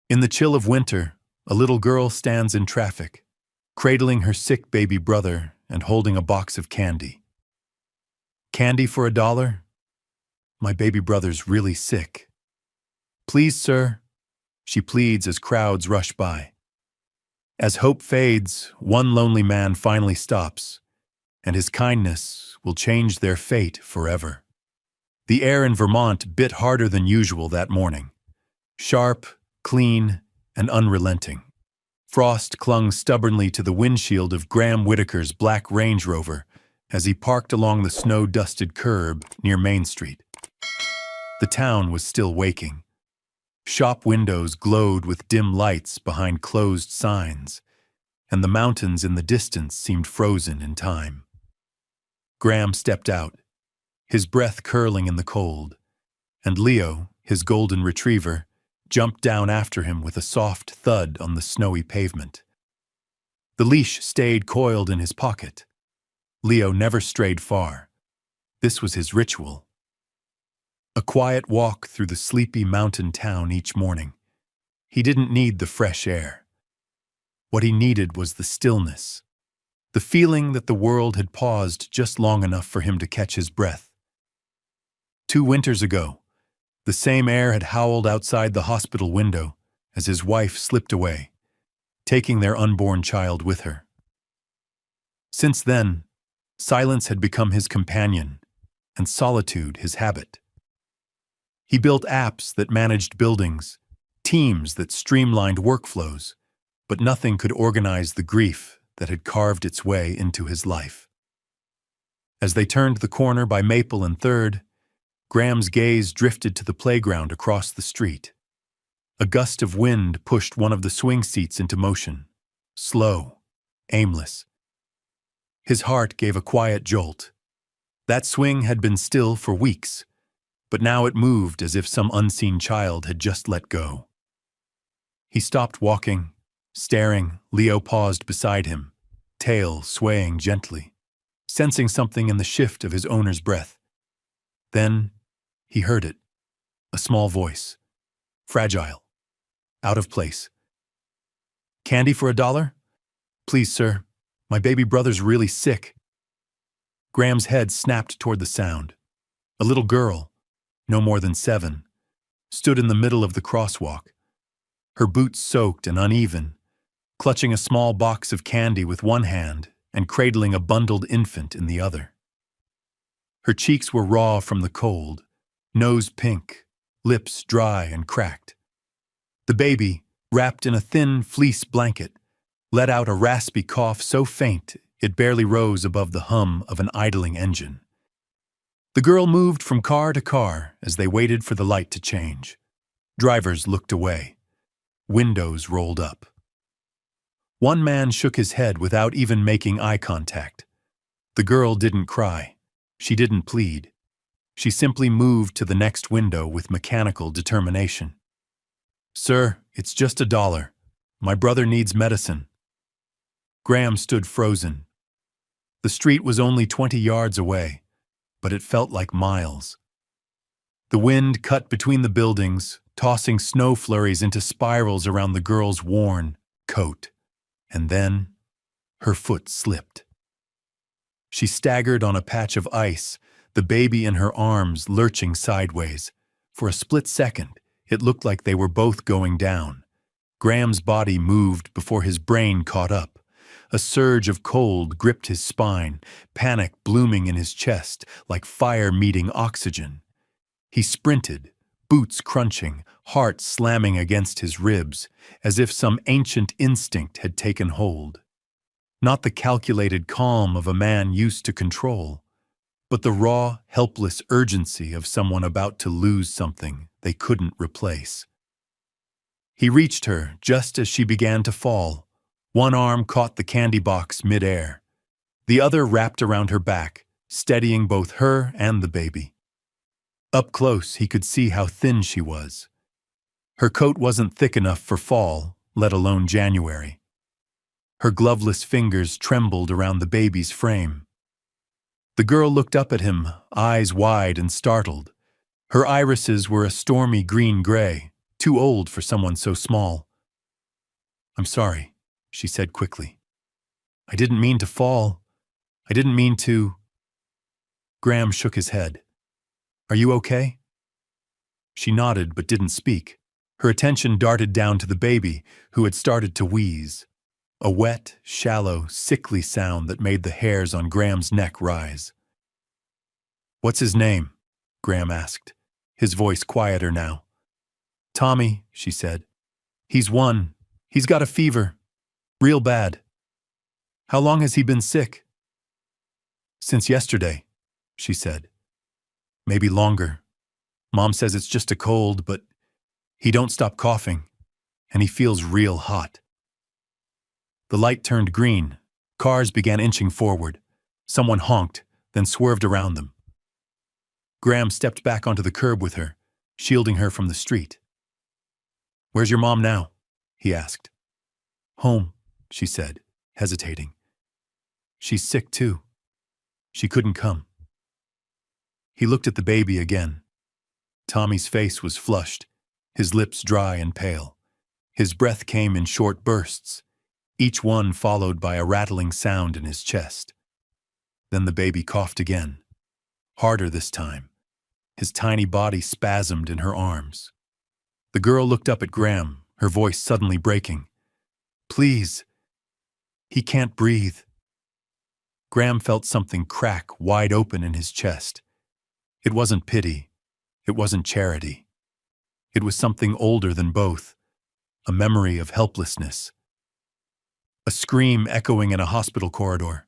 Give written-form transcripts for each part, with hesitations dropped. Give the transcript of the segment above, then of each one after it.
In the chill of winter, a little girl stands in traffic, cradling her sick baby brother and holding a box of candy. Candy for $1? My baby brother's really sick. Please, sir, she pleads as crowds rush by. As hope fades, one lonely man finally stops, and his kindness will change their fate forever. The air in Vermont bit harder than usual that morning. Sharp, clean, and unrelenting. Frost clung stubbornly to the windshield of Graham Whitaker's black Range Rover as he parked along the snow-dusted curb near Main Street. The town was still waking. Shop windows glowed with dim lights behind closed signs, and the mountains in the distance seemed frozen in time. Graham stepped out, his breath curling in the cold, and Leo, his golden retriever, jumped down after him with a soft thud on the snowy pavement. The leash stayed coiled in his pocket. Leo never strayed far. This was his ritual. A quiet walk through the sleepy mountain town each morning. He didn't need the fresh air. What he needed was the stillness, the feeling that the world had paused just long enough for him to catch his breath. 2 winters ago, the same air had howled outside the hospital window as his wife slipped away, taking their unborn child with her. Since then, silence had become his companion, and solitude his habit. He built apps that managed buildings, teams that streamlined workflows, but nothing could organize the grief that had carved its way into his life. As they turned the corner by Maple and 3rd, Graham's gaze drifted to the playground across the street. A gust of wind pushed one of the swing seats into motion, slow, aimless. His heart gave a quiet jolt. That swing had been still for weeks, but now it moved as if some unseen child had just let go. He stopped walking, staring. Leo paused beside him, tail swaying gently, sensing something in the shift of his owner's breath. Then he heard it, a small voice, fragile, out of place. Candy for $1? Please, sir, my baby brother's really sick. Graham's head snapped toward the sound. A little girl, no more than 7, stood in the middle of the crosswalk, her boots soaked and uneven, clutching a small box of candy with one hand and cradling a bundled infant in the other. Her cheeks were raw from the cold, nose pink, lips dry and cracked. The baby, wrapped in a thin fleece blanket, let out a raspy cough so faint it barely rose above the hum of an idling engine. The girl moved from car to car as they waited for the light to change. Drivers looked away. Windows rolled up. One man shook his head without even making eye contact. The girl didn't cry. She didn't plead. She simply moved to the next window with mechanical determination. Sir, it's just $1. My brother needs medicine. Graham stood frozen. The street was only 20 yards away, but it felt like miles. The wind cut between the buildings, tossing snow flurries into spirals around the girl's worn coat. And then, her foot slipped. She staggered on a patch of ice, the baby in her arms lurching sideways. For a split second, it looked like they were both going down. Graham's body moved before his brain caught up. A surge of cold gripped his spine, panic blooming in his chest like fire meeting oxygen. He sprinted, boots crunching, heart slamming against his ribs, as if some ancient instinct had taken hold. Not the calculated calm of a man used to control, but the raw, helpless urgency of someone about to lose something they couldn't replace. He reached her just as she began to fall. One arm caught the candy box mid-air. The other wrapped around her back, steadying both her and the baby. Up close, he could see how thin she was. Her coat wasn't thick enough for fall, let alone January. Her gloveless fingers trembled around the baby's frame. The girl looked up at him, eyes wide and startled. Her irises were a stormy green-gray, too old for someone so small. "I'm sorry," she said quickly. "I didn't mean to fall. I didn't mean to—" Graham shook his head. "Are you okay?" She nodded but didn't speak. Her attention darted down to the baby, who had started to wheeze. A wet, shallow, sickly sound that made the hairs on Graham's neck rise. "What's his name?" Graham asked, his voice quieter now. "Tommy," she said. "He's 1. He's got a fever. Real bad." "How long has he been sick?" "Since yesterday," she said. "Maybe longer. Mom says it's just a cold, but he don't stop coughing, and he feels real hot." The light turned green. Cars began inching forward. Someone honked, then swerved around them. Graham stepped back onto the curb with her, shielding her from the street. "Where's your mom now?" he asked. "Home," she said, hesitating. "She's sick too. She couldn't come." He looked at the baby again. Tommy's face was flushed, his lips dry and pale. His breath came in short bursts, each one followed by a rattling sound in his chest. Then the baby coughed again, harder this time. His tiny body spasmed in her arms. The girl looked up at Graham, her voice suddenly breaking. "Please. He can't breathe." Graham felt something crack wide open in his chest. It wasn't pity. It wasn't charity. It was something older than both, a memory of helplessness. A scream echoing in a hospital corridor,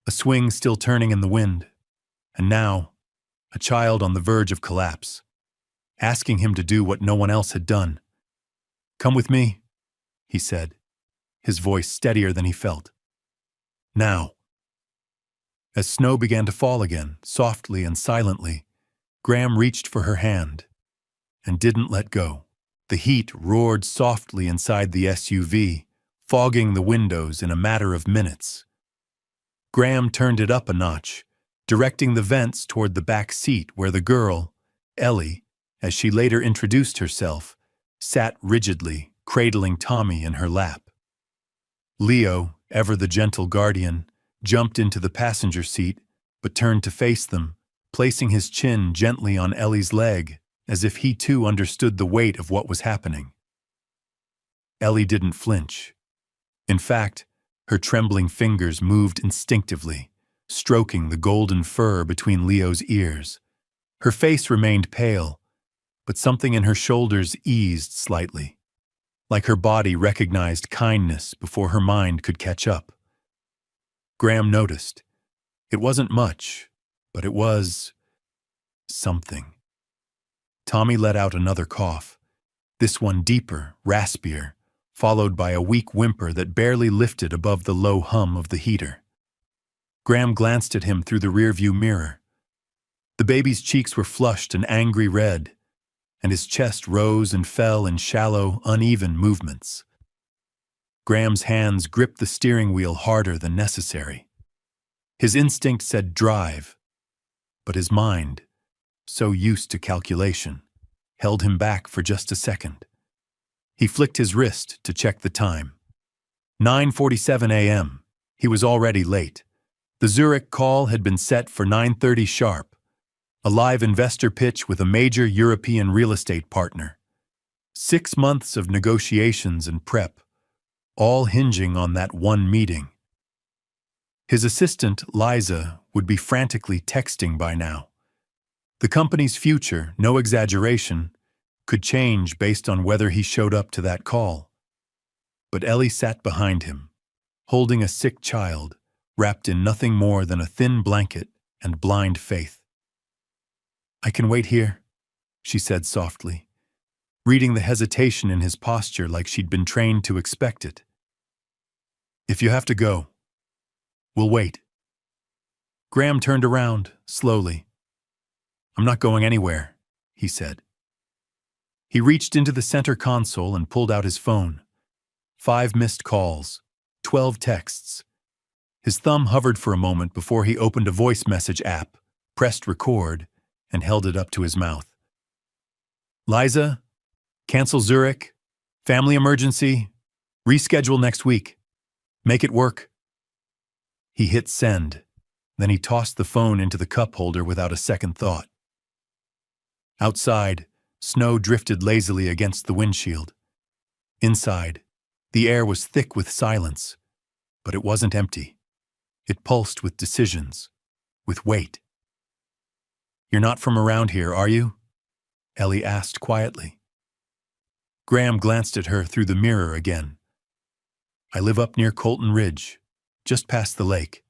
a swing still turning in the wind, and now, a child on the verge of collapse, asking him to do what no one else had done. "Come with me," he said, his voice steadier than he felt. "Now." As snow began to fall again, softly and silently, Graham reached for her hand and didn't let go. The heat roared softly inside the SUV, fogging the windows in a matter of minutes. Graham turned it up a notch, directing the vents toward the back seat where the girl, Ellie, as she later introduced herself, sat rigidly, cradling Tommy in her lap. Leo, ever the gentle guardian, jumped into the passenger seat, but turned to face them, placing his chin gently on Ellie's leg, as if he too understood the weight of what was happening. Ellie didn't flinch. In fact, her trembling fingers moved instinctively, stroking the golden fur between Leo's ears. Her face remained pale, but something in her shoulders eased slightly, like her body recognized kindness before her mind could catch up. Graham noticed. It wasn't much, but it was something. Tommy let out another cough, this one deeper, raspier, followed by a weak whimper that barely lifted above the low hum of the heater. Graham glanced at him through the rearview mirror. The baby's cheeks were flushed an angry red, and his chest rose and fell in shallow, uneven movements. Graham's hands gripped the steering wheel harder than necessary. His instinct said drive, but his mind, so used to calculation, held him back for just a second. He flicked his wrist to check the time. 9:47 a.m. He was already late. The Zurich call had been set for 9:30 sharp, a live investor pitch with a major European real estate partner. 6 months of negotiations and prep, all hinging on that one meeting. His assistant, Liza, would be frantically texting by now. The company's future, no exaggeration, could change based on whether he showed up to that call. But Ellie sat behind him, holding a sick child, wrapped in nothing more than a thin blanket and blind faith. "I can wait here," she said softly, reading the hesitation in his posture like she'd been trained to expect it. "If you have to go, we'll wait." Graham turned around, slowly. "I'm not going anywhere," he said. He reached into the center console and pulled out his phone. 5 missed calls, 12 texts. His thumb hovered for a moment before he opened a voice message app, pressed record, and held it up to his mouth. "Liza, Cancel Zurich. Family emergency. Reschedule next week. Make it work. He hit send. Then he tossed the phone into the cup holder without a second thought. Outside, snow drifted lazily against the windshield. Inside, the air was thick with silence, but it wasn't empty. It pulsed with decisions, with weight. "You're not from around here, are you?" Ellie asked quietly. Graham glanced at her through the mirror again. "I live up near Colton Ridge, just past the lake."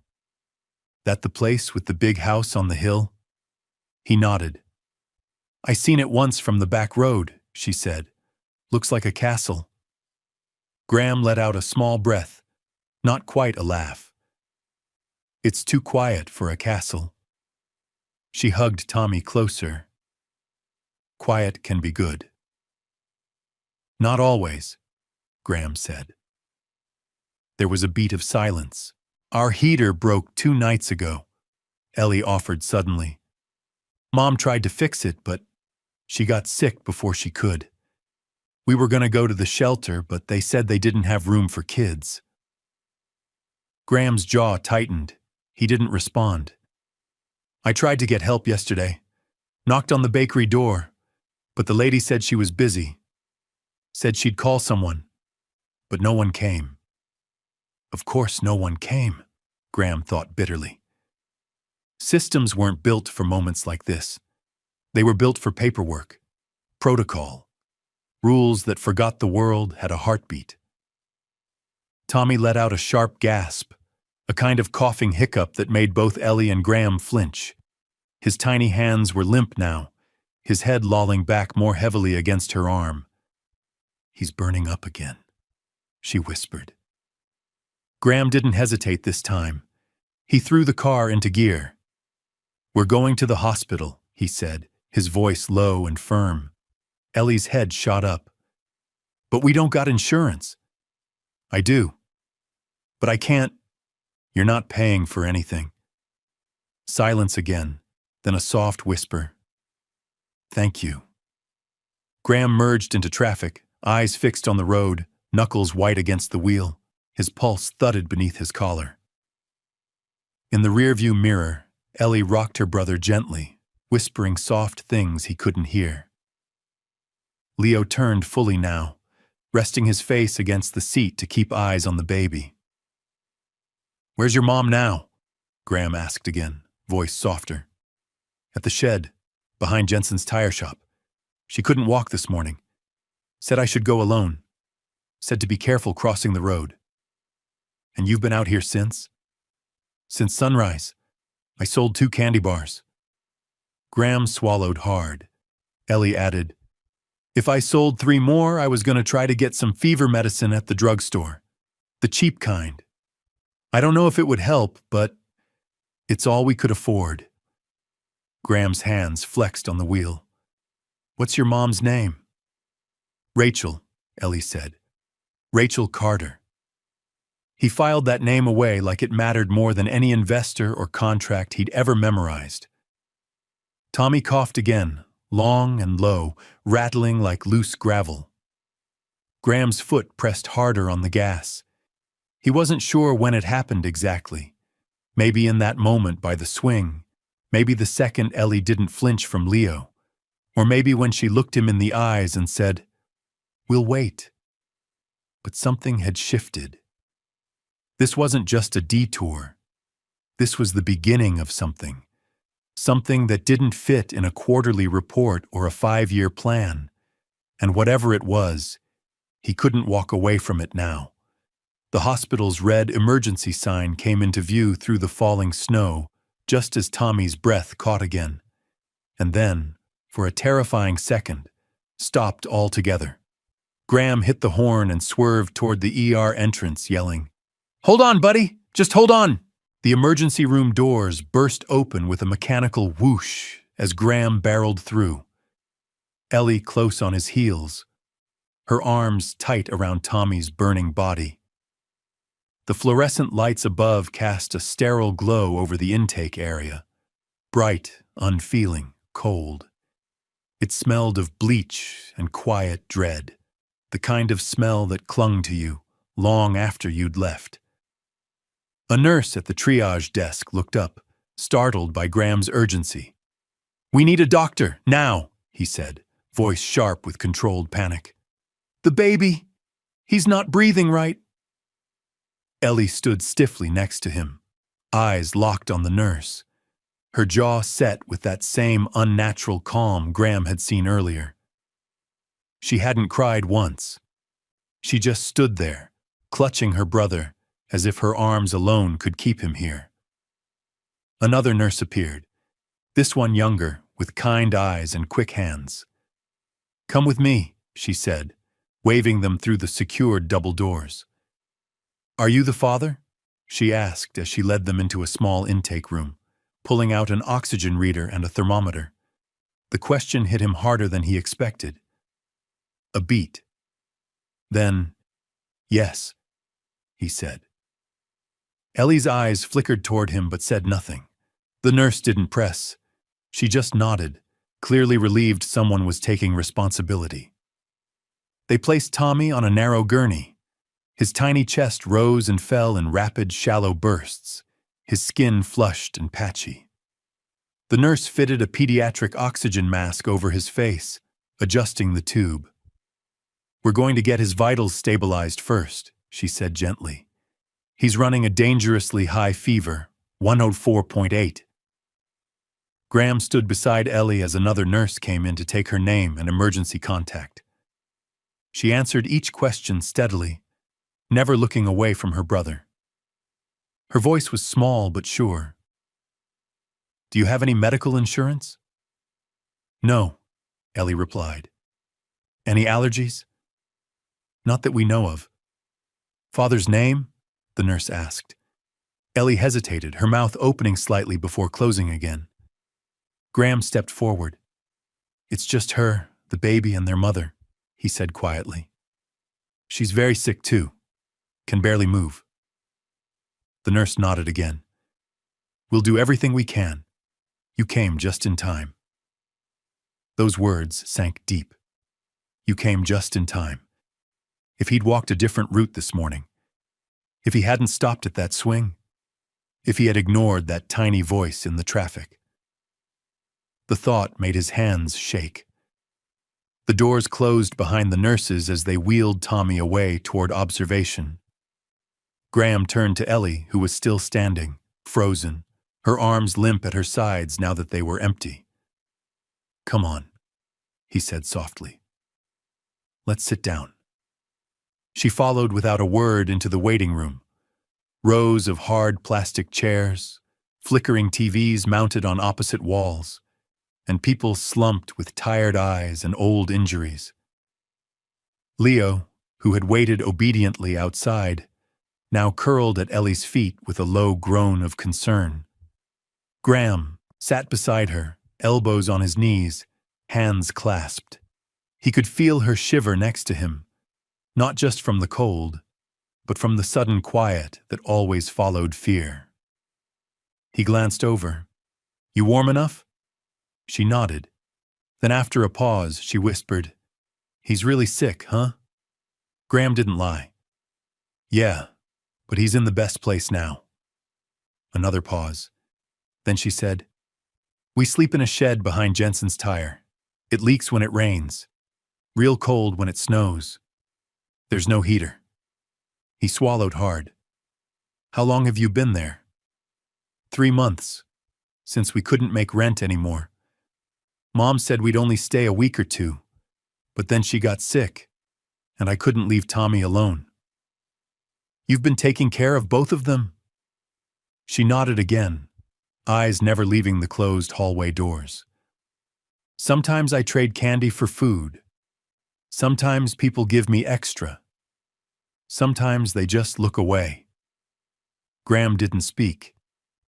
"That the place with the big house on the hill?" He nodded. "I seen it once from the back road," she said. "Looks like a castle." Graham let out a small breath, not quite a laugh. "It's too quiet for a castle." She hugged Tommy closer. "Quiet can be good." "Not always," Graham said. There was a beat of silence. "Our heater broke 2 nights ago," Ellie offered suddenly. "Mom tried to fix it, but she got sick before she could. We were going to go to the shelter, but they said they didn't have room for kids." Graham's jaw tightened. He didn't respond. "I tried to get help yesterday. Knocked on the bakery door, but the lady said she was busy. Said she'd call someone, but no one came." Of course no one came, Graham thought bitterly. Systems weren't built for moments like this. They were built for paperwork, protocol, rules that forgot the world had a heartbeat. Tommy let out a sharp gasp, a kind of coughing hiccup that made both Ellie and Graham flinch. His tiny hands were limp now, his head lolling back more heavily against her arm. "He's burning up again," she whispered. Graham didn't hesitate this time. He threw the car into gear. "We're going to the hospital," he said, his voice low and firm. Ellie's head shot up. "But we don't got insurance." "I do. But I can't." "You're not paying for anything." Silence again, then a soft whisper. "Thank you." Graham merged into traffic, eyes fixed on the road, knuckles white against the wheel. His pulse thudded beneath his collar. In the rearview mirror, Ellie rocked her brother gently, whispering soft things he couldn't hear. Leo turned fully now, resting his face against the seat to keep eyes on the baby. "Where's your mom now?" Graham asked again, voice softer. "At the shed, behind Jensen's tire shop. She couldn't walk this morning. Said I should go alone. Said to be careful crossing the road." "And you've been out here since?" "Since sunrise. I sold 2 candy bars." Graham swallowed hard. Ellie added, "If I sold 3 more, I was going to try to get some fever medicine at the drugstore. The cheap kind. I don't know if it would help, but it's all we could afford." Graham's hands flexed on the wheel. "What's your mom's name?" "Rachel," Ellie said. "Rachel Carter." He filed that name away like it mattered more than any investor or contract he'd ever memorized. Tommy coughed again, long and low, rattling like loose gravel. Graham's foot pressed harder on the gas. He wasn't sure when it happened exactly. Maybe in that moment by the swing, maybe the second Ellie didn't flinch from Leo, or maybe when she looked him in the eyes and said, "We'll wait." But something had shifted. This wasn't just a detour. This was the beginning of something. Something that didn't fit in a quarterly report or a 5-year plan. And whatever it was, he couldn't walk away from it now. The hospital's red emergency sign came into view through the falling snow, just as Tommy's breath caught again. And then, for a terrifying second, stopped altogether. Graham hit the horn and swerved toward the ER entrance, yelling, "Hold on, buddy! Just hold on!" The emergency room doors burst open with a mechanical whoosh as Graham barreled through. Ellie close on his heels, her arms tight around Tommy's burning body. The fluorescent lights above cast a sterile glow over the intake area. Bright, unfeeling, cold. It smelled of bleach and quiet dread, the kind of smell that clung to you long after you'd left. A nurse at the triage desk looked up, startled by Graham's urgency. "We need a doctor, now," he said, voice sharp with controlled panic. "The baby! He's not breathing right." Ellie stood stiffly next to him, eyes locked on the nurse, her jaw set with that same unnatural calm Graham had seen earlier. She hadn't cried once. She just stood there, clutching her brother, as if her arms alone could keep him here. Another nurse appeared, this one younger, with kind eyes and quick hands. "Come with me," she said, waving them through the secured double doors. "Are you the father?" she asked as she led them into a small intake room, pulling out an oxygen reader and a thermometer. The question hit him harder than he expected. A beat. Then, "Yes," he said. Ellie's eyes flickered toward him but said nothing. The nurse didn't press. She just nodded, clearly relieved someone was taking responsibility. They placed Tommy on a narrow gurney. His tiny chest rose and fell in rapid, shallow bursts, his skin flushed and patchy. The nurse fitted a pediatric oxygen mask over his face, adjusting the tube. "We're going to get his vitals stabilized first," she said gently. "He's running a dangerously high fever, 104.8. Graham stood beside Ellie as another nurse came in to take her name and emergency contact. She answered each question steadily, never looking away from her brother. Her voice was small but sure. "Do you have any medical insurance?" "No," Ellie replied. "Any allergies?" "Not that we know of." "Father's name?" the nurse asked. Ellie hesitated, her mouth opening slightly before closing again. Graham stepped forward. "It's just her, the baby, and their mother," he said quietly. "She's very sick too. Can barely move." The nurse nodded again. "We'll do everything we can. You came just in time." Those words sank deep. You came just in time. If he'd walked a different route this morning, if he hadn't stopped at that swing, if he had ignored that tiny voice in the traffic. The thought made his hands shake. The doors closed behind the nurses as they wheeled Tommy away toward observation. Graham turned to Ellie, who was still standing, frozen, her arms limp at her sides now that they were empty. "Come on," he said softly. "Let's sit down." She followed without a word into the waiting room. Rows of hard plastic chairs, flickering TVs mounted on opposite walls, and people slumped with tired eyes and old injuries. Leo, who had waited obediently outside, now curled at Ellie's feet with a low groan of concern. Graham sat beside her, elbows on his knees, hands clasped. He could feel her shiver next to him, not just from the cold, but from the sudden quiet that always followed fear. He glanced over. "You warm enough?" She nodded. Then after a pause, she whispered, "He's really sick, huh?" Graham didn't lie. "Yeah, but he's in the best place now." Another pause. Then she said, "We sleep in a shed behind Jensen's tire. It leaks when it rains. Real cold when it snows. There's no heater." He swallowed hard. "How long have you been there?" 3 months, since we couldn't make rent anymore. Mom said we'd only stay a week or two, but then she got sick, and I couldn't leave Tommy alone." "You've been taking care of both of them?" She nodded again, eyes never leaving the closed hallway doors. "Sometimes I trade candy for food. Sometimes people give me extra. Sometimes they just look away." Graham didn't speak.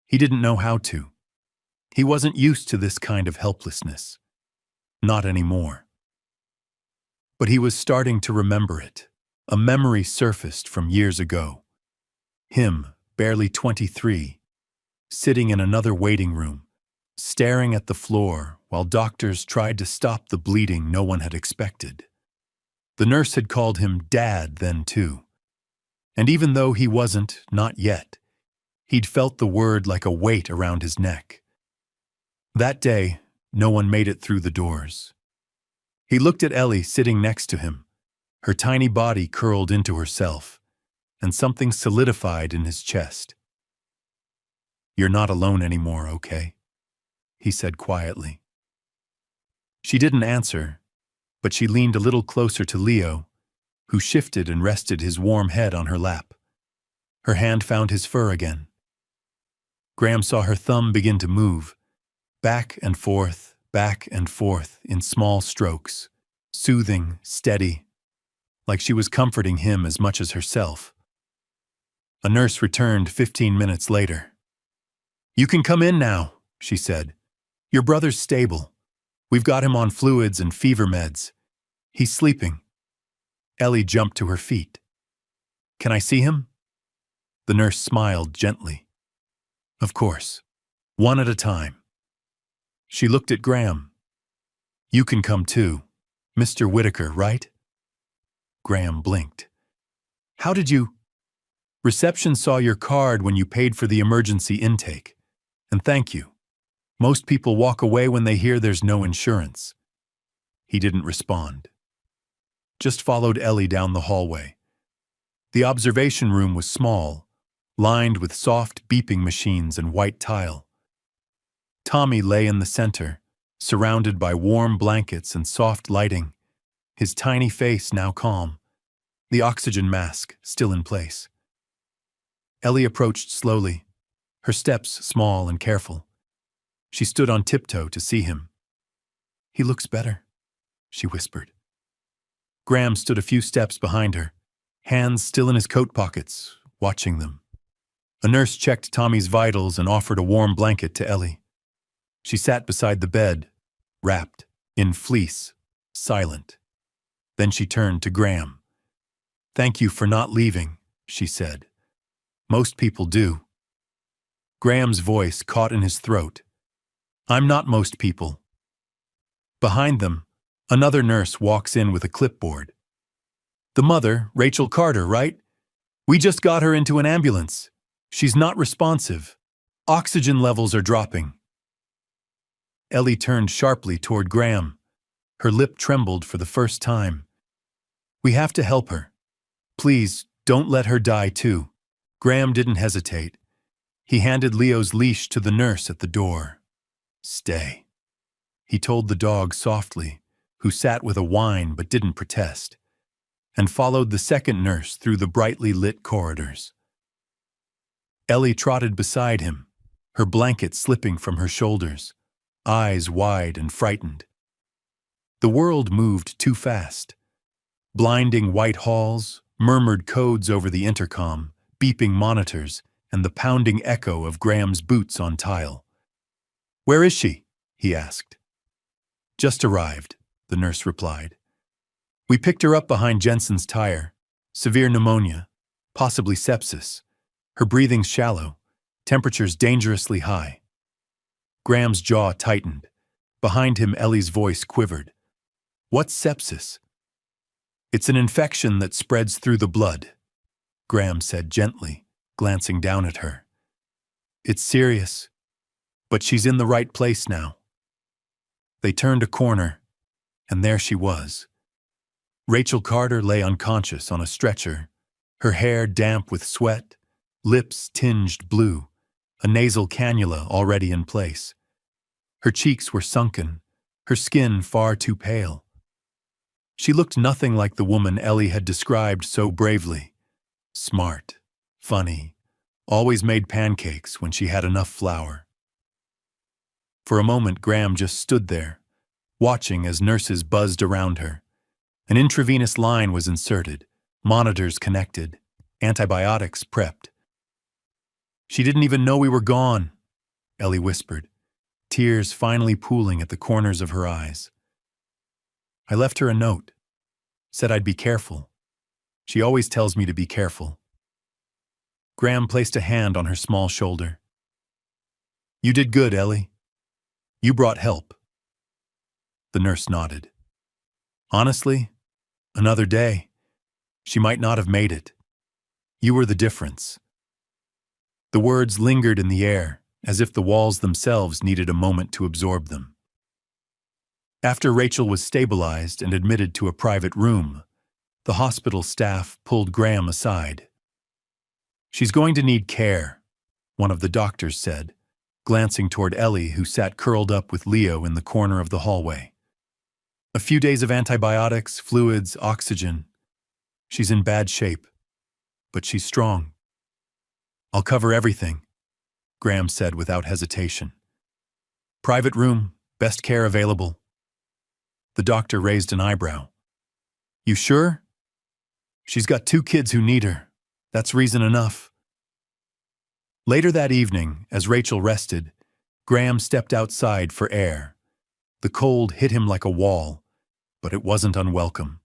He didn't know how to. He wasn't used to this kind of helplessness. Not anymore. But he was starting to remember it. A memory surfaced from years ago. Him, barely 23, sitting in another waiting room, staring at the floor while doctors tried to stop the bleeding no one had expected. The nurse had called him Dad then too. And even though he wasn't, not yet, he'd felt the word like a weight around his neck. That day, no one made it through the doors. He looked at Ellie sitting next to him, her tiny body curled into herself, and something solidified in his chest. "You're not alone anymore, okay?" he said quietly. She didn't answer, but she leaned a little closer to Leo, who shifted and rested his warm head on her lap. Her hand found his fur again. Graham saw her thumb begin to move, back and forth in small strokes, soothing, steady, like she was comforting him as much as herself. A nurse returned 15 minutes later. "You can come in now," she said. "Your brother's stable. We've got him on fluids and fever meds. He's sleeping." Ellie jumped to her feet. "Can I see him?" The nurse smiled gently. "Of course. One at a time." She looked at Graham. "You can come too. Mr. Whitaker, right?" Graham blinked. "How did you—" "Reception saw your card when you paid for the emergency intake. And thank you. Most people walk away when they hear there's no insurance." He didn't respond. Just followed Ellie down the hallway. The observation room was small, lined with soft beeping machines and white tile. Tommy lay in the center, surrounded by warm blankets and soft lighting, his tiny face now calm, the oxygen mask still in place. Ellie approached slowly, her steps small and careful. She stood on tiptoe to see him. "He looks better," she whispered. Graham stood a few steps behind her, hands still in his coat pockets, watching them. A nurse checked Tommy's vitals and offered a warm blanket to Ellie. She sat beside the bed, wrapped, in fleece, silent. Then she turned to Graham. "Thank you for not leaving," she said. "Most people do." Graham's voice caught in his throat. "I'm not most people." Behind them, another nurse walks in with a clipboard. "The mother, Rachel Carter, right? We just got her into an ambulance. She's not responsive. Oxygen levels are dropping." Ellie turned sharply toward Graham. Her lip trembled for the first time. "We have to help her. Please, don't let her die too." Graham didn't hesitate. He handed Leo's leash to the nurse at the door. "Stay," he told the dog softly, who sat with a whine but didn't protest, and followed the second nurse through the brightly lit corridors. Ellie trotted beside him, her blanket slipping from her shoulders, eyes wide and frightened. The world moved too fast. Blinding white halls, murmured codes over the intercom, beeping monitors, and the pounding echo of Graham's boots on tile. "Where is she?" he asked. "Just arrived," the nurse replied. "We picked her up behind Jensen's tire. Severe pneumonia, possibly sepsis. Her breathing's shallow, temperatures dangerously high." Graham's jaw tightened. Behind him, Ellie's voice quivered. "What's sepsis?" "It's an infection that spreads through the blood," Graham said gently, glancing down at her. "It's serious, but she's in the right place now." They turned a corner, and there she was. Rachel Carter lay unconscious on a stretcher, her hair damp with sweat, lips tinged blue, a nasal cannula already in place. Her cheeks were sunken, her skin far too pale. She looked nothing like the woman Ellie had described so bravely. Smart, funny, always made pancakes when she had enough flour. For a moment, Graham just stood there, watching as nurses buzzed around her. An intravenous line was inserted, monitors connected, antibiotics prepped. "She didn't even know we were gone," Ellie whispered, tears finally pooling at the corners of her eyes. "I left her a note. Said I'd be careful. She always tells me to be careful." Graham placed a hand on her small shoulder. "You did good, Ellie. You brought help. The nurse nodded. Honestly, another day. She might not have made it. You were the difference. The words lingered in the air, as if the walls themselves needed a moment to absorb them. After Rachel was stabilized and admitted to a private room, the hospital staff pulled Graham aside. She's going to need care, one of the doctors said, glancing toward Ellie, who sat curled up with Leo in the corner of the hallway. A few days of antibiotics, fluids, oxygen. She's in bad shape, but she's strong. I'll cover everything, Graham said without hesitation. Private room, best care available. The doctor raised an eyebrow. You sure? She's got 2 kids who need her. That's reason enough. Later that evening, as Rachel rested, Graham stepped outside for air. The cold hit him like a wall, but it wasn't unwelcome.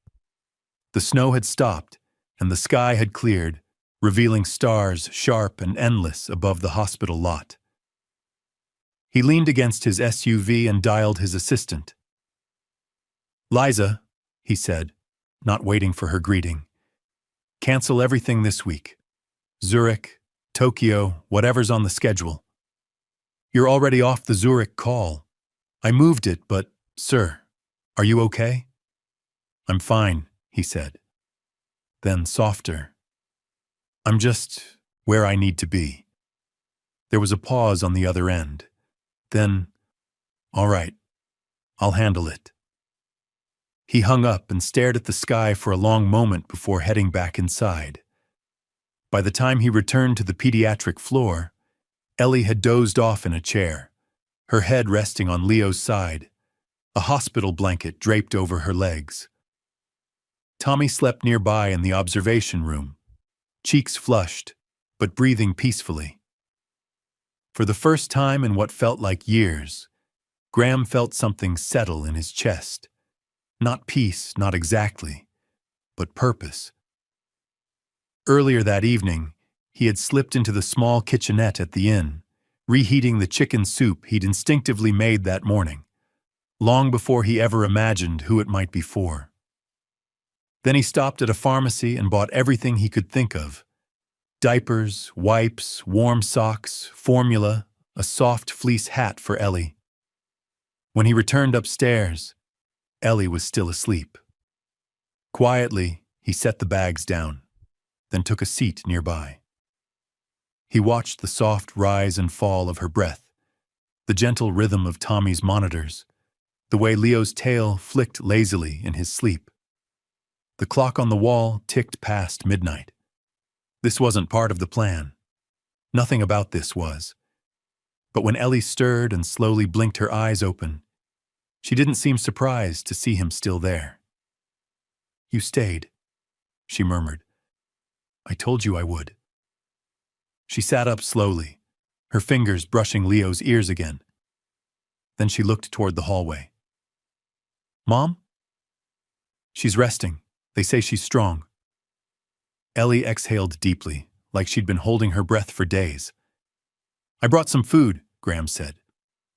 The snow had stopped, and the sky had cleared, revealing stars sharp and endless above the hospital lot. He leaned against his SUV and dialed his assistant. Liza, he said, not waiting for her greeting. Cancel everything this week. Zurich, Tokyo, whatever's on the schedule. You're already off the Zurich call. I moved it, but, sir, are you okay? I'm fine, he said. Then softer. I'm just where I need to be. There was a pause on the other end. Then, all right, I'll handle it. He hung up and stared at the sky for a long moment before heading back inside. By the time he returned to the pediatric floor, Ellie had dozed off in a chair, her head resting on Leo's side, a hospital blanket draped over her legs. Tommy slept nearby in the observation room, cheeks flushed, but breathing peacefully. For the first time in what felt like years, Graham felt something settle in his chest. Not peace, not exactly, but purpose. Earlier that evening, he had slipped into the small kitchenette at the inn, reheating the chicken soup he'd instinctively made that morning, long before he ever imagined who it might be for. Then he stopped at a pharmacy and bought everything he could think of: diapers, wipes, warm socks, formula, a soft fleece hat for Ellie. When he returned upstairs, Ellie was still asleep. Quietly, he set the bags down, then took a seat nearby. He watched the soft rise and fall of her breath, the gentle rhythm of Tommy's monitors, the way Leo's tail flicked lazily in his sleep. The clock on the wall ticked past midnight. This wasn't part of the plan. Nothing about this was. But when Ellie stirred and slowly blinked her eyes open, she didn't seem surprised to see him still there. You stayed, she murmured. I told you I would. She sat up slowly, her fingers brushing Leo's ears again. Then she looked toward the hallway. Mom? She's resting. They say she's strong. Ellie exhaled deeply, like she'd been holding her breath for days. I brought some food, Graham said.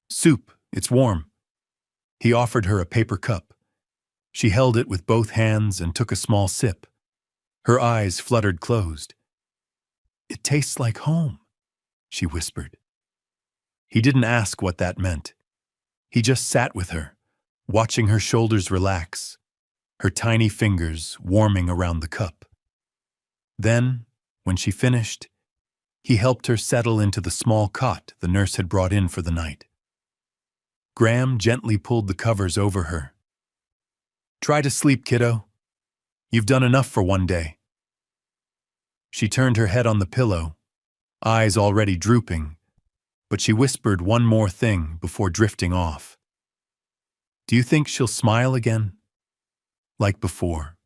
Soup, it's warm. He offered her a paper cup. She held it with both hands and took a small sip. Her eyes fluttered closed. It tastes like home, she whispered. He didn't ask what that meant. He just sat with her, watching her shoulders relax, her tiny fingers warming around the cup. Then, when she finished, he helped her settle into the small cot the nurse had brought in for the night. Graham gently pulled the covers over her. Try to sleep, kiddo. You've done enough for one day. She turned her head on the pillow, eyes already drooping, but she whispered one more thing before drifting off. Do you think she'll smile again? Like before.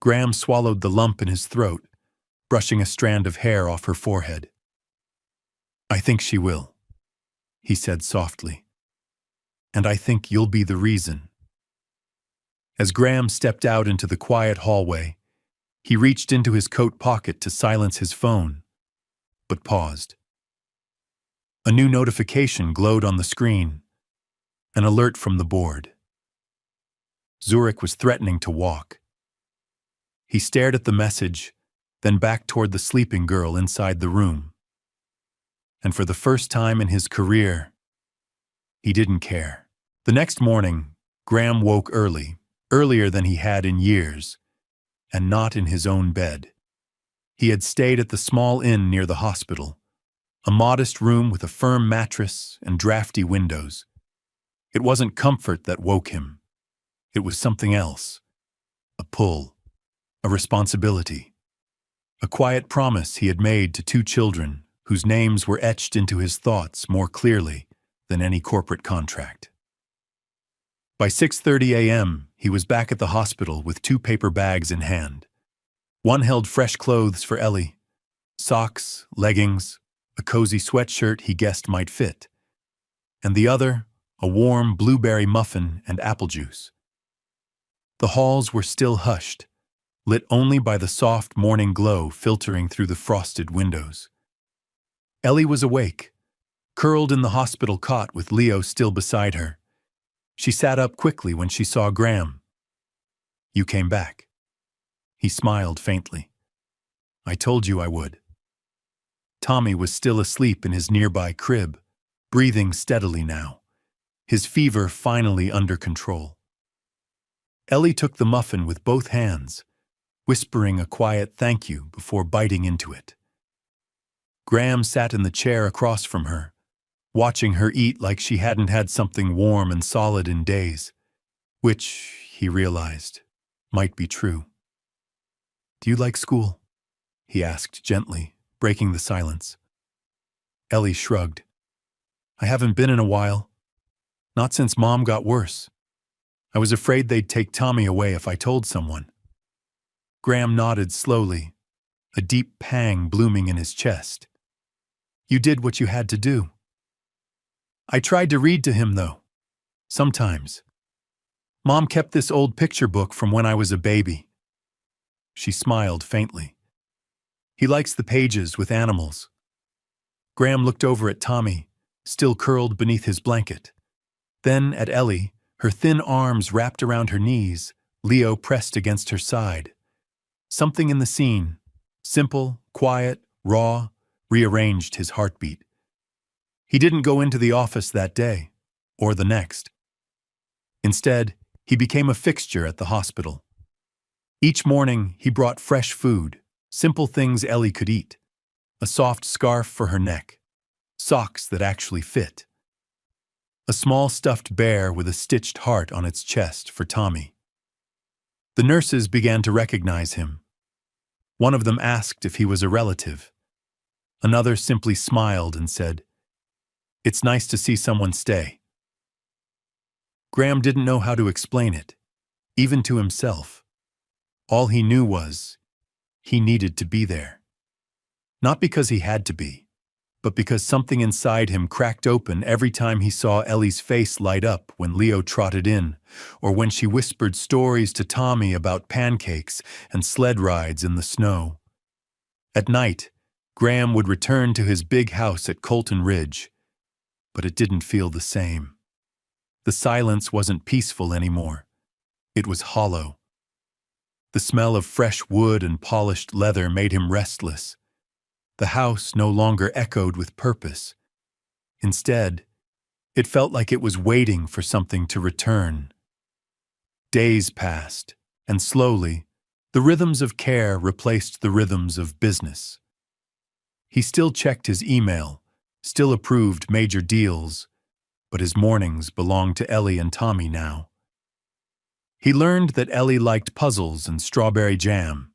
Graham swallowed the lump in his throat, brushing a strand of hair off her forehead. I think she will, he said softly. And I think you'll be the reason. As Graham stepped out into the quiet hallway, he reached into his coat pocket to silence his phone, but paused. A new notification glowed on the screen, an alert from the board. Zurich was threatening to walk. He stared at the message, then back toward the sleeping girl inside the room. And for the first time in his career, he didn't care. The next morning, Graham woke early, earlier than he had in years, and not in his own bed. He had stayed at the small inn near the hospital, a modest room with a firm mattress and drafty windows. It wasn't comfort that woke him. It was something else. A pull, a responsibility, a quiet promise he had made to two children whose names were etched into his thoughts more clearly than any corporate contract. By 6:30 a.m., he was back at the hospital with two paper bags in hand. One held fresh clothes for Ellie, socks, leggings, a cozy sweatshirt he guessed might fit, and the other, a warm blueberry muffin and apple juice. The halls were still hushed, lit only by the soft morning glow filtering through the frosted windows. Ellie was awake, curled in the hospital cot with Leo still beside her. She sat up quickly when she saw Graham. "You came back." He smiled faintly. "I told you I would." Tommy was still asleep in his nearby crib, breathing steadily now, his fever finally under control. Ellie took the muffin with both hands, whispering a quiet thank you before biting into it. Graham sat in the chair across from her, watching her eat like she hadn't had something warm and solid in days, which, he realized, might be true. "Do you like school?" he asked gently, breaking the silence. Ellie shrugged. "I haven't been in a while. Not since Mom got worse. I was afraid they'd take Tommy away if I told someone." Graham nodded slowly, a deep pang blooming in his chest. "You did what you had to do." "I tried to read to him, though. Sometimes. Mom kept this old picture book from when I was a baby." She smiled faintly. "He likes the pages with animals." Graham looked over at Tommy, still curled beneath his blanket. Then at Ellie, her thin arms wrapped around her knees, Leo pressed against her side. Something in the scene, simple, quiet, raw, rearranged his heartbeat. He didn't go into the office that day, or the next. Instead, he became a fixture at the hospital. Each morning, he brought fresh food, simple things Ellie could eat, a soft scarf for her neck, socks that actually fit, a small stuffed bear with a stitched heart on its chest for Tommy. The nurses began to recognize him. One of them asked if he was a relative. Another simply smiled and said, "It's nice to see someone stay." Graham didn't know how to explain it, even to himself. All he knew was, he needed to be there. Not because he had to be, but because something inside him cracked open every time he saw Ellie's face light up when Leo trotted in, or when she whispered stories to Tommy about pancakes and sled rides in the snow. At night, Graham would return to his big house at Colton Ridge, but it didn't feel the same. The silence wasn't peaceful anymore. It was hollow. The smell of fresh wood and polished leather made him restless. The house no longer echoed with purpose. Instead, it felt like it was waiting for something to return. Days passed, and slowly, the rhythms of care replaced the rhythms of business. He still checked his email, still approved major deals, but his mornings belonged to Ellie and Tommy now. He learned that Ellie liked puzzles and strawberry jam,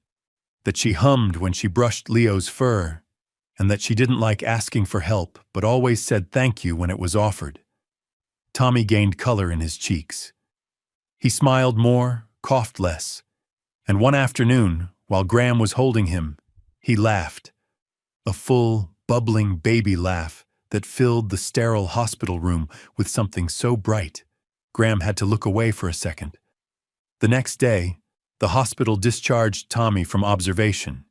that she hummed when she brushed Leo's fur, and that she didn't like asking for help but always said thank you when it was offered. Tommy gained color in his cheeks. He smiled more, coughed less, and one afternoon, while Graham was holding him, he laughed. A full, bubbling baby laugh that filled the sterile hospital room with something so bright, Graham had to look away for a second. The next day, the hospital discharged Tommy from observation.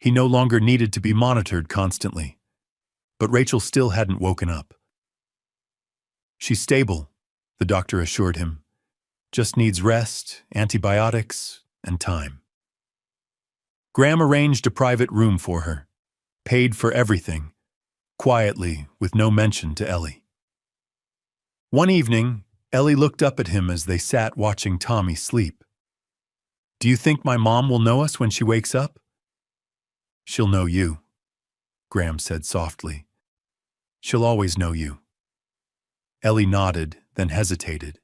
He no longer needed to be monitored constantly. But Rachel still hadn't woken up. "She's stable," the doctor assured him. "Just needs rest, antibiotics, and time." Graham arranged a private room for her, paid for everything, quietly, with no mention to Ellie. One evening, Ellie looked up at him as they sat watching Tommy sleep. "Do you think my mom will know us when she wakes up?" "She'll know you," Graham said softly. "She'll always know you." Ellie nodded, then hesitated.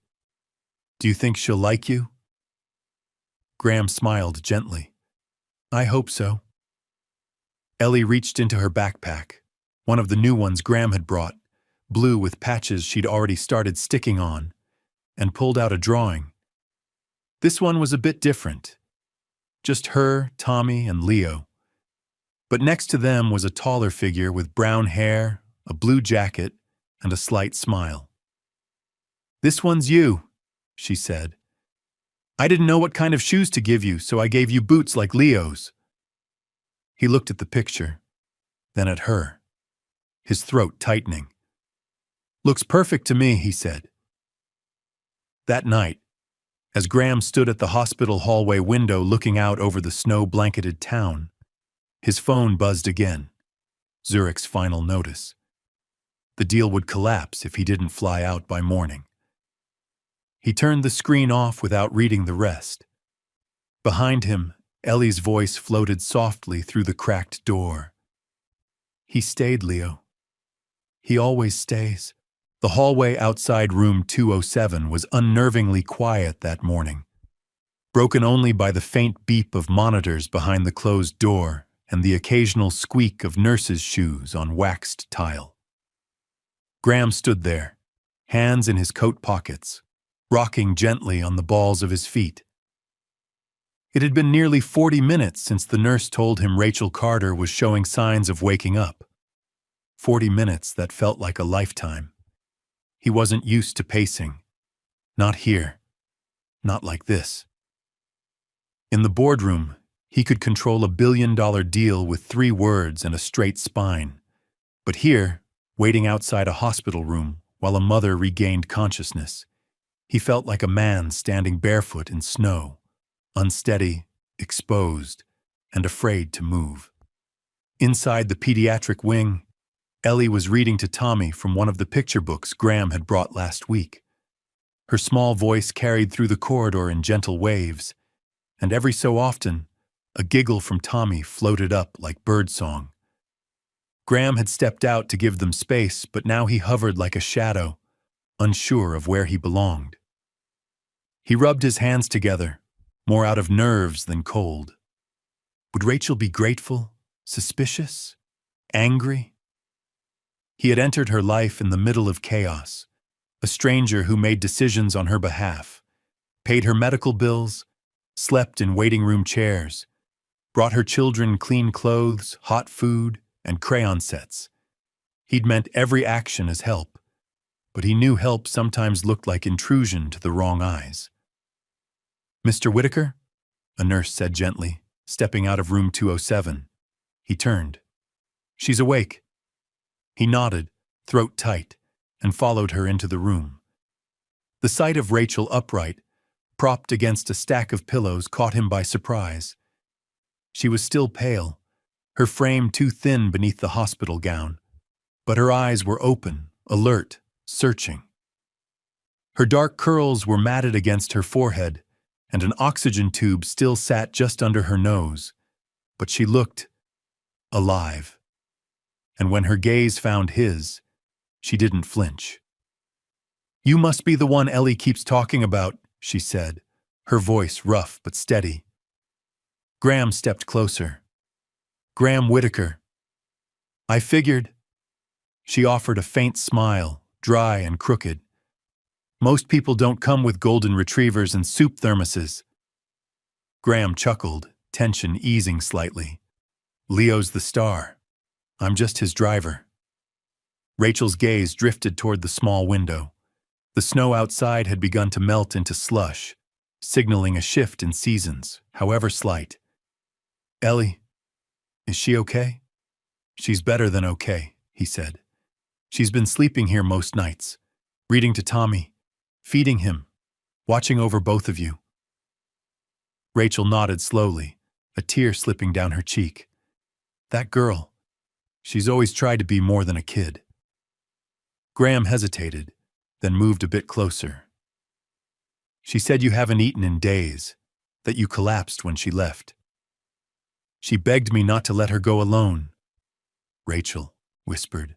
"Do you think she'll like you?" Graham smiled gently. "I hope so." Ellie reached into her backpack, one of the new ones Graham had brought, blue with patches she'd already started sticking on, and pulled out a drawing. This one was a bit different. Just her, Tommy, and Leo. But next to them was a taller figure with brown hair, a blue jacket, and a slight smile. "This one's you," she said. "I didn't know what kind of shoes to give you, so I gave you boots like Leo's." He looked at the picture, then at her, his throat tightening. "Looks perfect to me," he said. That night, as Graham stood at the hospital hallway window looking out over the snow-blanketed town, his phone buzzed again. Zurich's final notice. The deal would collapse if he didn't fly out by morning. He turned the screen off without reading the rest. Behind him, Ellie's voice floated softly through the cracked door. "He stayed, Leo. He always stays." The hallway outside room 207 was unnervingly quiet that morning, broken only by the faint beep of monitors behind the closed door and the occasional squeak of nurses' shoes on waxed tile. Graham stood there, hands in his coat pockets, rocking gently on the balls of his feet. It had been nearly 40 minutes since the nurse told him Rachel Carter was showing signs of waking up. 40 minutes that felt like a lifetime. He wasn't used to pacing. Not here. Not like this. In the boardroom, he could control a billion-dollar deal with 3 words and a straight spine. But here, waiting outside a hospital room while a mother regained consciousness, he felt like a man standing barefoot in snow, unsteady, exposed, and afraid to move. Inside the pediatric wing, Ellie was reading to Tommy from one of the picture books Graham had brought last week. Her small voice carried through the corridor in gentle waves, and every so often, a giggle from Tommy floated up like birdsong. Graham had stepped out to give them space, but now he hovered like a shadow, unsure of where he belonged. He rubbed his hands together, more out of nerves than cold. Would Rachel be grateful, suspicious, angry? He had entered her life in the middle of chaos, a stranger who made decisions on her behalf, paid her medical bills, slept in waiting room chairs, brought her children clean clothes, hot food, and crayon sets. He'd meant every action as help, but he knew help sometimes looked like intrusion to the wrong eyes. "Mr. Whitaker?" a nurse said gently, stepping out of room 207. He turned. "She's awake." He nodded, throat tight, and followed her into the room. The sight of Rachel upright, propped against a stack of pillows, caught him by surprise. She was still pale, her frame too thin beneath the hospital gown, but her eyes were open, alert, searching. Her dark curls were matted against her forehead, and an oxygen tube still sat just under her nose, but she looked alive. And when her gaze found his, she didn't flinch. "You must be the one Ellie keeps talking about," she said, her voice rough but steady. Graham stepped closer. "Graham Whitaker." "I figured." She offered a faint smile, dry and crooked. "Most people don't come with golden retrievers and soup thermoses." Graham chuckled, tension easing slightly. "Leo's the star. I'm just his driver." Rachel's gaze drifted toward the small window. The snow outside had begun to melt into slush, signaling a shift in seasons, however slight. "Ellie, is she okay?" "She's better than okay," he said. She's been sleeping here most nights, reading to Tommy, feeding him, watching over both of you. Rachel nodded slowly, a tear slipping down her cheek. That girl, she's always tried to be more than a kid. Graham hesitated, then moved a bit closer. She said you haven't eaten in days, that you collapsed when she left. She begged me not to let her go alone, Rachel whispered,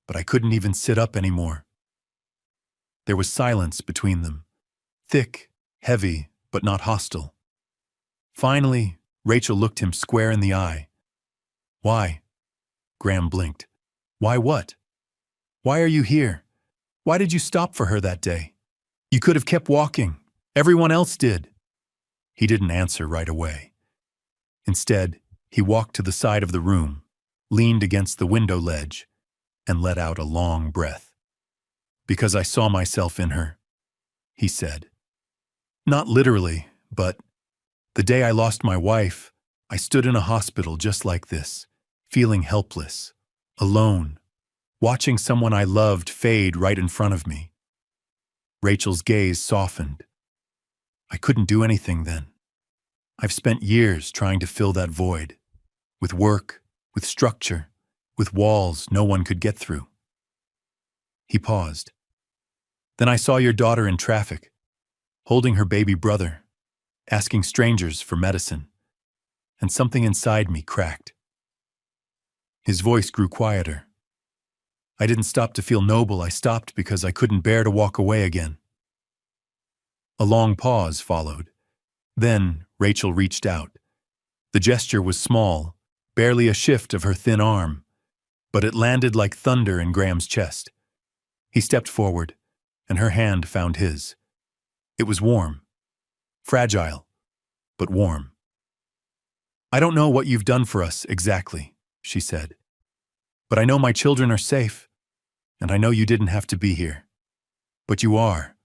but I couldn't even sit up anymore. There was silence between them, thick, heavy, but not hostile. Finally, Rachel looked him square in the eye. Why? Graham blinked. Why what? Why are you here? Why did you stop for her that day? You could have kept walking. Everyone else did. He didn't answer right away. Instead, he walked to the side of the room, leaned against the window ledge, and let out a long breath. Because I saw myself in her, he said. Not literally, but the day I lost my wife, I stood in a hospital just like this, feeling helpless, alone, watching someone I loved fade right in front of me. Rachel's gaze softened. I couldn't do anything then. I've spent years trying to fill that void, with work, with structure, with walls no one could get through. He paused. Then I saw your daughter in traffic, holding her baby brother, asking strangers for medicine, and something inside me cracked. His voice grew quieter. I didn't stop to feel noble, I stopped because I couldn't bear to walk away again. A long pause followed. Then Rachel reached out. The gesture was small, barely a shift of her thin arm, but it landed like thunder in Graham's chest. He stepped forward, and her hand found his. It was warm, fragile, but warm. I don't know what you've done for us exactly, she said, but I know my children are safe, and I know you didn't have to be here. But you are.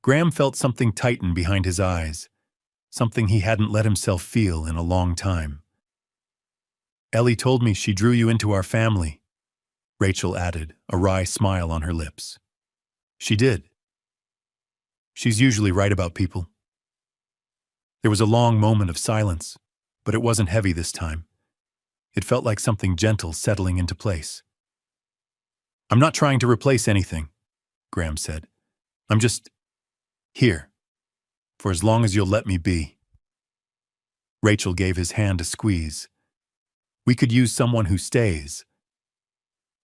Graham felt something tighten behind his eyes, something he hadn't let himself feel in a long time. Ellie told me she drew you into our family, Rachel added, a wry smile on her lips. She did. She's usually right about people. There was a long moment of silence, but it wasn't heavy this time. It felt like something gentle settling into place. I'm not trying to replace anything, Graham said. I'm just here, for as long as you'll let me be. Rachel gave his hand a squeeze. We could use someone who stays.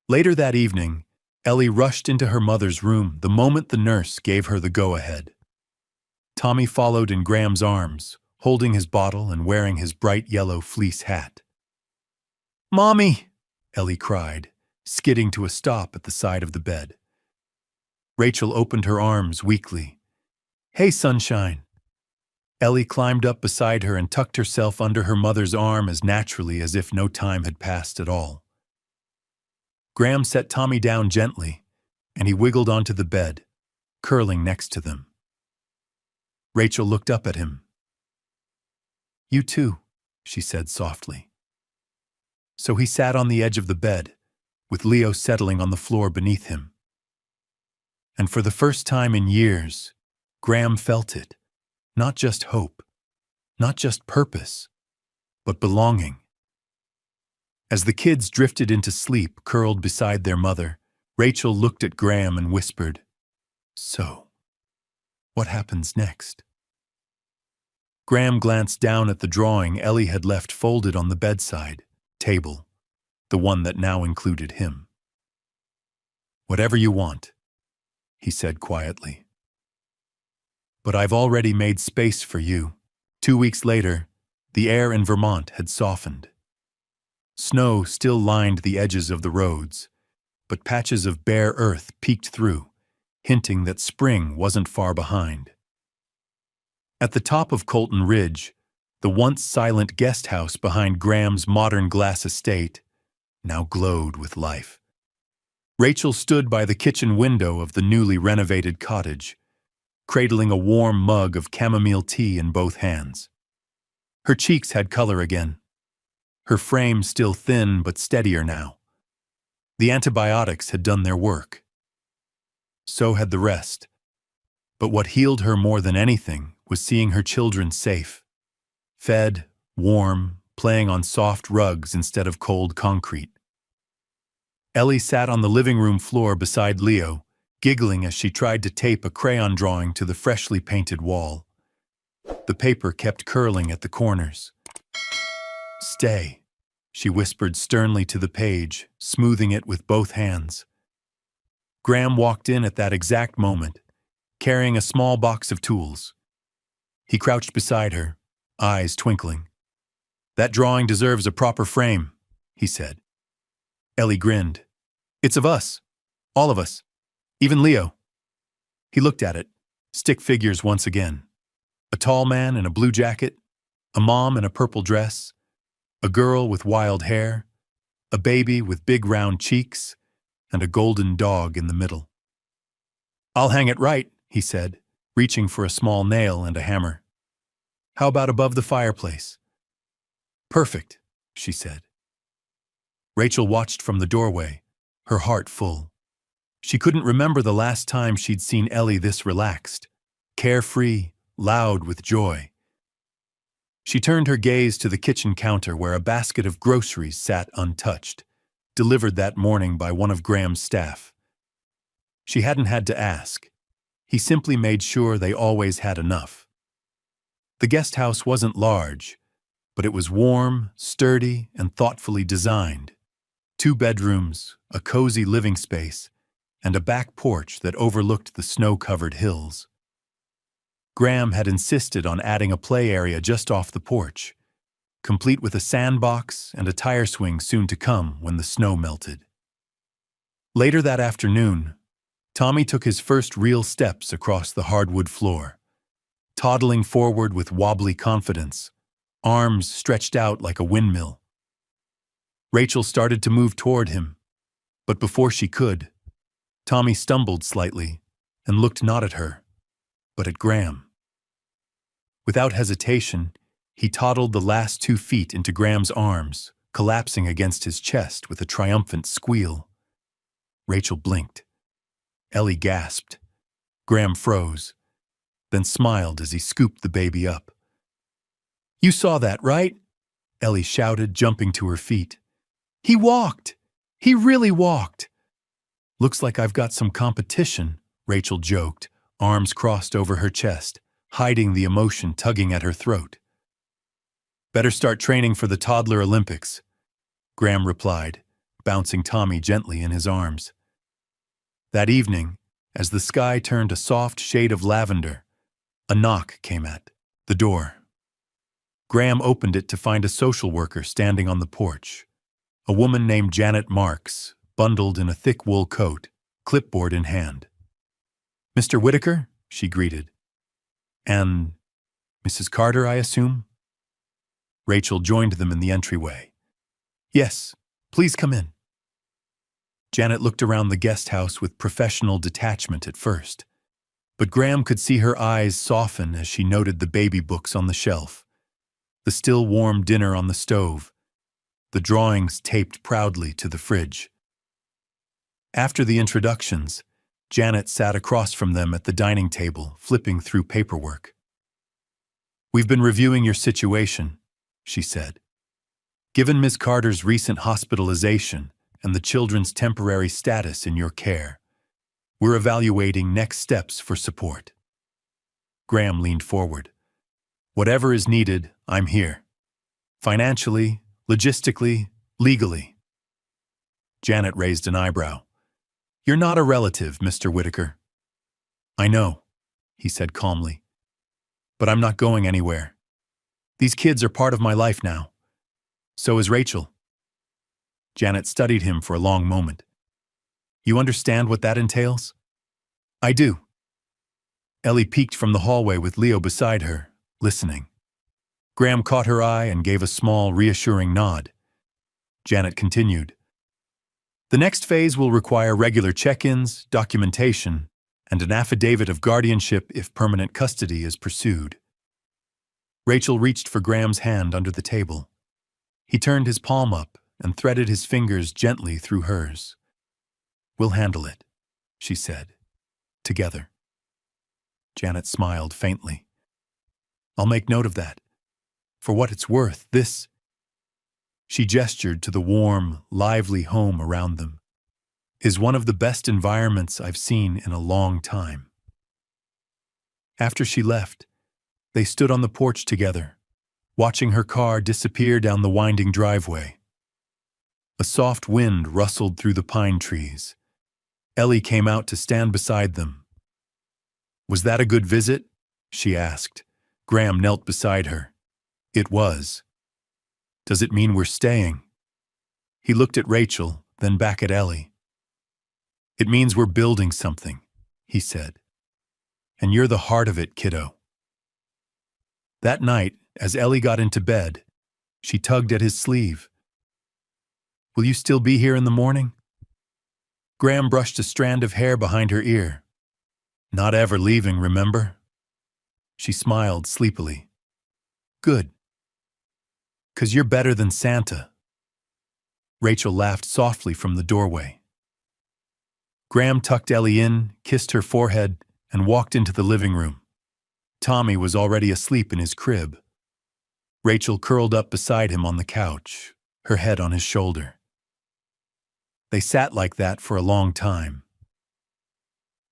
Later that evening, Ellie rushed into her mother's room the moment the nurse gave her the go-ahead. Tommy followed in Graham's arms, holding his bottle and wearing his bright yellow fleece hat. Mommy, Ellie cried, skidding to a stop at the side of the bed. Rachel opened her arms weakly. Hey, sunshine. Ellie climbed up beside her and tucked herself under her mother's arm as naturally as if no time had passed at all. Graham set Tommy down gently, and he wiggled onto the bed, curling next to them. Rachel looked up at him. You too, she said softly. So he sat on the edge of the bed, with Leo settling on the floor beneath him. And for the first time in years, Graham felt it. Not just hope, not just purpose, but belonging. As the kids drifted into sleep, curled beside their mother, Rachel looked at Graham and whispered, So, what happens next? Graham glanced down at the drawing Ellie had left folded on the bedside table, the one that now included him. Whatever you want, he said quietly. But I've already made space for you. 2 weeks later, the air in Vermont had softened. Snow still lined the edges of the roads, but patches of bare earth peeked through, hinting that spring wasn't far behind. At the top of Colton Ridge, the once silent guest house behind Graham's modern glass estate now glowed with life. Rachel stood by the kitchen window of the newly renovated cottage, cradling a warm mug of chamomile tea in both hands. Her cheeks had color again, her frame still thin but steadier now, The antibiotics had done their work. So had the rest. But what healed her more than anything was seeing her children safe, fed, warm, playing on soft rugs instead of cold concrete. Ellie sat on the living room floor beside Leo, giggling as she tried to tape a crayon drawing to the freshly painted wall. The paper kept curling at the corners. "Stay," she whispered sternly to the page, smoothing it with both hands. Graham walked in at that exact moment, carrying a small box of tools. He crouched beside her, eyes twinkling. "That drawing deserves a proper frame," he said. Ellie grinned. "It's of us. All of us. Even Leo." He looked at it, stick figures once again. A tall man in a blue jacket, a mom in a purple dress, a girl with wild hair, a baby with big round cheeks, and a golden dog in the middle. "I'll hang it right," he said, reaching for a small nail and a hammer. "How about above the fireplace?" "Perfect," she said. Rachel watched from the doorway, her heart full. She couldn't remember the last time she'd seen Ellie this relaxed, carefree, loud with joy. She turned her gaze to the kitchen counter where a basket of groceries sat untouched, delivered that morning by one of Graham's staff. She hadn't had to ask. He simply made sure they always had enough. The guest house wasn't large, but it was warm, sturdy, and thoughtfully designed. 2 bedrooms, a cozy living space, and a back porch that overlooked the snow-covered hills. Graham had insisted on adding a play area just off the porch, complete with a sandbox and a tire swing soon to come when the snow melted. Later that afternoon, Tommy took his first real steps across the hardwood floor, toddling forward with wobbly confidence, arms stretched out like a windmill. Rachel started to move toward him, but before she could, Tommy stumbled slightly and looked not at her, but at Graham. Without hesitation, he toddled the last 2 feet into Graham's arms, collapsing against his chest with a triumphant squeal. Rachel blinked. Ellie gasped. Graham froze, then smiled as he scooped the baby up. "You saw that, right?" Ellie shouted, jumping to her feet. "He walked! He really walked!" "Looks like I've got some competition," Rachel joked, arms crossed over her chest, hiding the emotion tugging at her throat. "Better start training for the Toddler Olympics," Graham replied, bouncing Tommy gently in his arms. That evening, as the sky turned a soft shade of lavender, a knock came at the door. Graham opened it to find a social worker standing on the porch, a woman named Janet Marks, bundled in a thick wool coat, clipboard in hand. "Mr. Whitaker?" she greeted. "And Mrs. Carter, I assume?" Rachel joined them in the entryway. "Yes, please come in." Janet looked around the guest house with professional detachment at first, but Graham could see her eyes soften as she noted the baby books on the shelf, the still warm dinner on the stove, the drawings taped proudly to the fridge. After the introductions, Janet sat across from them at the dining table, flipping through paperwork. "We've been reviewing your situation," she said. "Given Ms. Carter's recent hospitalization and the children's temporary status in your care, we're evaluating next steps for support." Graham leaned forward. "Whatever is needed, I'm here. Financially, logistically, legally." Janet raised an eyebrow. "You're not a relative, Mr. Whitaker." "I know," he said calmly. "But I'm not going anywhere. These kids are part of my life now. So is Rachel." Janet studied him for a long moment. "You understand what that entails?" "I do." Ellie peeked from the hallway with Leo beside her, listening. Graham caught her eye and gave a small, reassuring nod. Janet continued. "The next phase will require regular check-ins, documentation, and an affidavit of guardianship if permanent custody is pursued." Rachel reached for Graham's hand under the table. He turned his palm up and threaded his fingers gently through hers, We'll handle it, she said. Together. Janet smiled faintly. I'll make note of that. For what it's worth, this... She gestured to the warm, lively home around them. Is one of the best environments I've seen in a long time. After she left, they stood on the porch together, watching her car disappear down the winding driveway. A soft wind rustled through the pine trees. Ellie came out to stand beside them. Was that a good visit? She asked. Graham knelt beside her. It was. Does it mean we're staying? He looked at Rachel, then back at Ellie. It means we're building something, he said. And you're the heart of it, kiddo. That night, as Ellie got into bed, she tugged at his sleeve. Will you still be here in the morning? Graham brushed a strand of hair behind her ear. Not ever leaving, remember? She smiled sleepily. Good. 'Cause you're better than Santa. Rachel laughed softly from the doorway. Graham tucked Ellie in, kissed her forehead, and walked into the living room. Tommy was already asleep in his crib. Rachel curled up beside him on the couch, her head on his shoulder. They sat like that for a long time.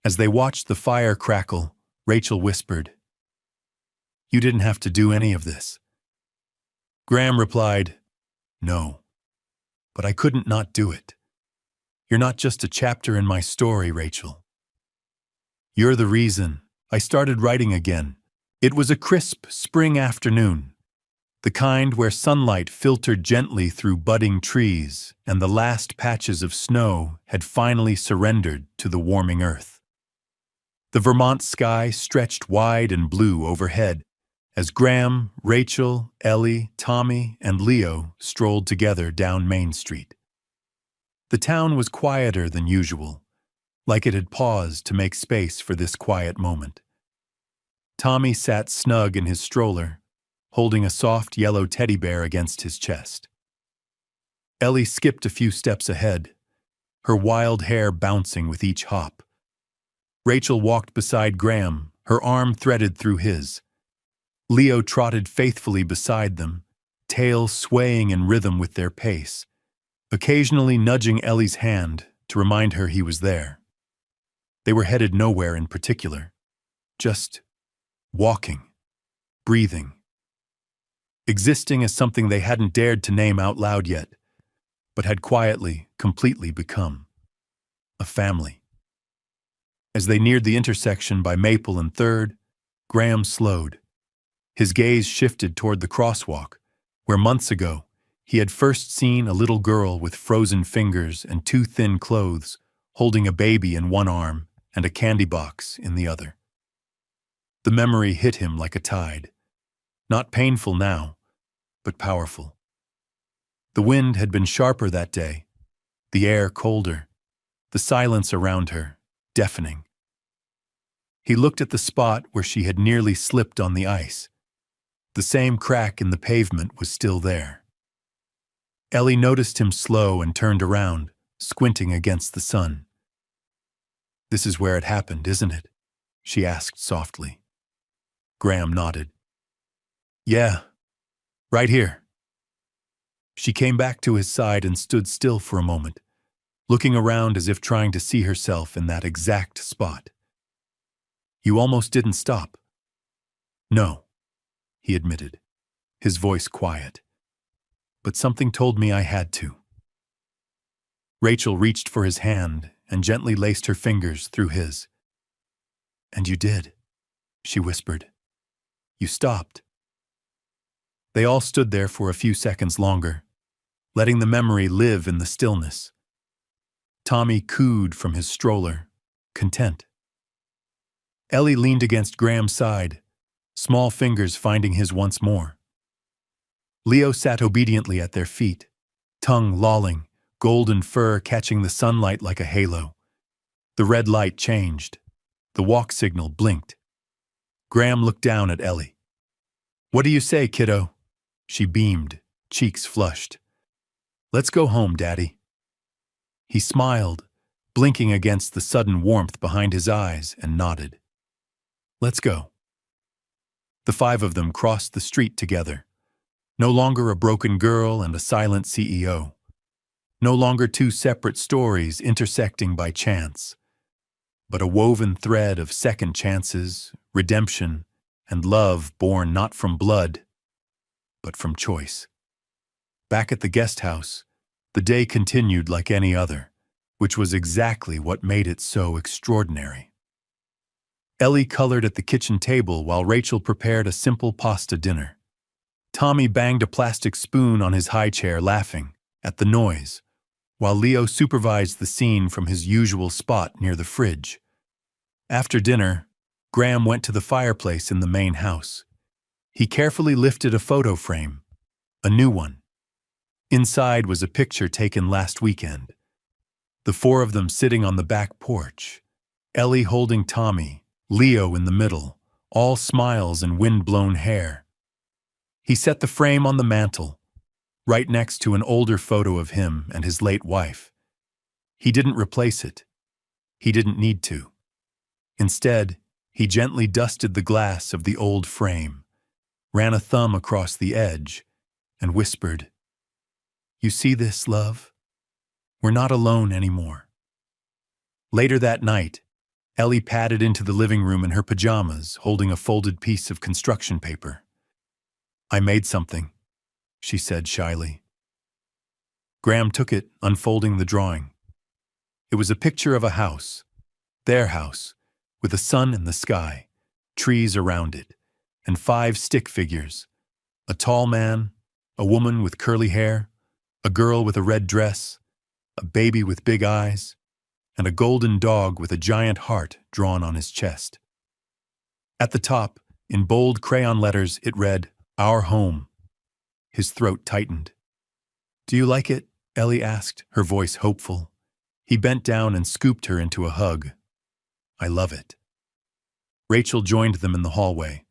As they watched the fire crackle, Rachel whispered, You didn't have to do any of this. Graham replied, No, but I couldn't not do it. You're not just a chapter in my story, Rachel. You're the reason I started writing again. It was a crisp spring afternoon, the kind where sunlight filtered gently through budding trees and the last patches of snow had finally surrendered to the warming earth. The Vermont sky stretched wide and blue overhead as Graham, Rachel, Ellie, Tommy, and Leo strolled together down Main Street. The town was quieter than usual, like it had paused to make space for this quiet moment. Tommy sat snug in his stroller, holding a soft yellow teddy bear against his chest. Ellie skipped a few steps ahead, her wild hair bouncing with each hop. Rachel walked beside Graham, her arm threaded through his. Leo trotted faithfully beside them, tail swaying in rhythm with their pace, occasionally nudging Ellie's hand to remind her he was there. They were headed nowhere in particular, just walking, breathing, existing as something they hadn't dared to name out loud yet, but had quietly, completely become a family. As they neared the intersection by Maple and 3rd, Graham slowed. His gaze shifted toward the crosswalk, where months ago he had first seen a little girl with frozen fingers and too thin clothes, holding a baby in one arm and a candy box in the other. The memory hit him like a tide, not painful now, but powerful. The wind had been sharper that day, the air colder, the silence around her deafening. He looked at the spot where she had nearly slipped on the ice. The same crack in the pavement was still there. Ellie noticed him slow and turned around, squinting against the sun. This is where it happened, isn't it? She asked softly. Graham nodded. Yeah, right here. She came back to his side and stood still for a moment, looking around as if trying to see herself in that exact spot. You almost didn't stop. No, he admitted, his voice quiet. But something told me I had to. Rachel reached for his hand and gently laced her fingers through his. And you did, she whispered. You stopped. They all stood there for a few seconds longer, letting the memory live in the stillness. Tommy cooed from his stroller, content. Ellie leaned against Graham's side, small fingers finding his once more. Leo sat obediently at their feet, tongue lolling, golden fur catching the sunlight like a halo. The red light changed. The walk signal blinked. Graham looked down at Ellie. What do you say, kiddo? She beamed, cheeks flushed. Let's go home, Daddy. He smiled, blinking against the sudden warmth behind his eyes, and nodded. "Let's go." The five of them crossed the street together. No longer a broken girl and a silent CEO. No longer two separate stories intersecting by chance, but a woven thread of second chances, redemption, and love born not from blood, but from choice. Back at the guest house, the day continued like any other, which was exactly what made it so extraordinary. Ellie colored at the kitchen table while Rachel prepared a simple pasta dinner. Tommy banged a plastic spoon on his high chair, laughing at the noise, while Leo supervised the scene from his usual spot near the fridge. After dinner, Graham went to the fireplace in the main house. He carefully lifted a photo frame, a new one. Inside was a picture taken last weekend. The four of them sitting on the back porch, Ellie holding Tommy, Leo in the middle, all smiles and wind-blown hair. He set the frame on the mantel, right next to an older photo of him and his late wife. He didn't replace it. He didn't need to. Instead, he gently dusted the glass of the old frame, ran a thumb across the edge, and whispered, "You see this, love? We're not alone anymore." Later that night, Ellie padded into the living room in her pajamas, holding a folded piece of construction paper. "I made something," she said shyly. Graham took it, unfolding the drawing. It was a picture of a house, their house, with a sun in the sky, trees around it, and 5 stick figures: a tall man, a woman with curly hair, a girl with a red dress, a baby with big eyes, and a golden dog with a giant heart drawn on his chest. At the top, in bold crayon letters, it read, "Our home." His throat tightened. "Do you like it?" Ellie asked, her voice hopeful. He bent down and scooped her into a hug. "I love it." Rachel joined them in the hallway,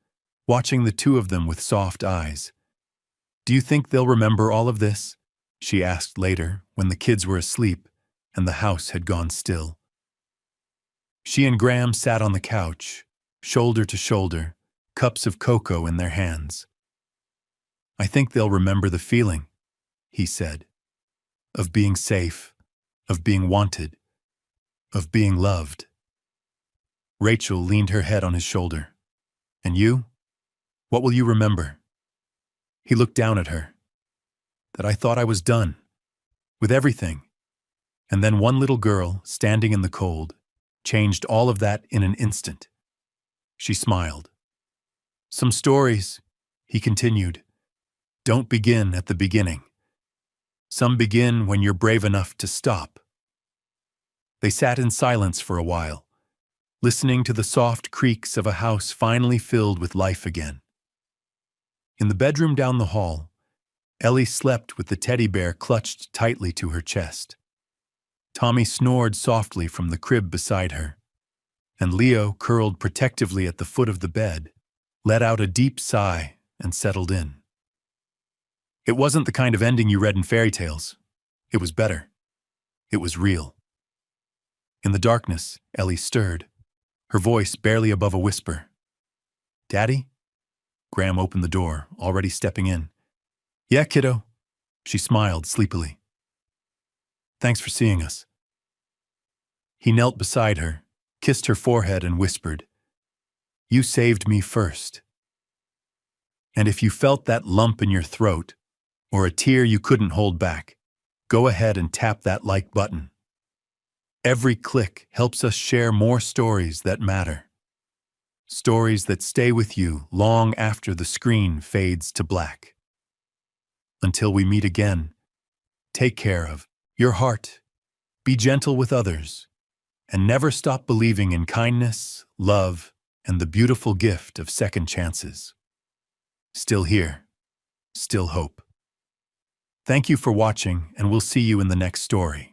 watching the two of them with soft eyes. "Do you think they'll remember all of this?" she asked later, when the kids were asleep and the house had gone still. She and Graham sat on the couch, shoulder to shoulder, cups of cocoa in their hands. "I think they'll remember the feeling," he said, "of being safe, of being wanted, of being loved." Rachel leaned her head on his shoulder. "And you? What will you remember?" He looked down at her. "That I thought I was done, with everything. And then one little girl, standing in the cold, changed all of that in an instant." She smiled. "Some stories," he continued, "don't begin at the beginning. Some begin when you're brave enough to stop." They sat in silence for a while, listening to the soft creaks of a house finally filled with life again. In the bedroom down the hall, Ellie slept with the teddy bear clutched tightly to her chest. Tommy snored softly from the crib beside her, and Leo, curled protectively at the foot of the bed, let out a deep sigh and settled in. It wasn't the kind of ending you read in fairy tales. It was better. It was real. In the darkness, Ellie stirred, her voice barely above a whisper. "Daddy?" Graham opened the door, already stepping in. "Yeah, kiddo." She smiled sleepily. "Thanks for seeing us." He knelt beside her, kissed her forehead, and whispered, "You saved me first. And if you felt that lump in your throat, or a tear you couldn't hold back, go ahead and tap that like button. Every click helps us share more stories that matter. Stories that stay with you long after the screen fades to black. Until we meet again, take care of your heart, be gentle with others, and never stop believing in kindness, love, and the beautiful gift of second chances. Still here, still hope. Thank you for watching, and we'll see you in the next story.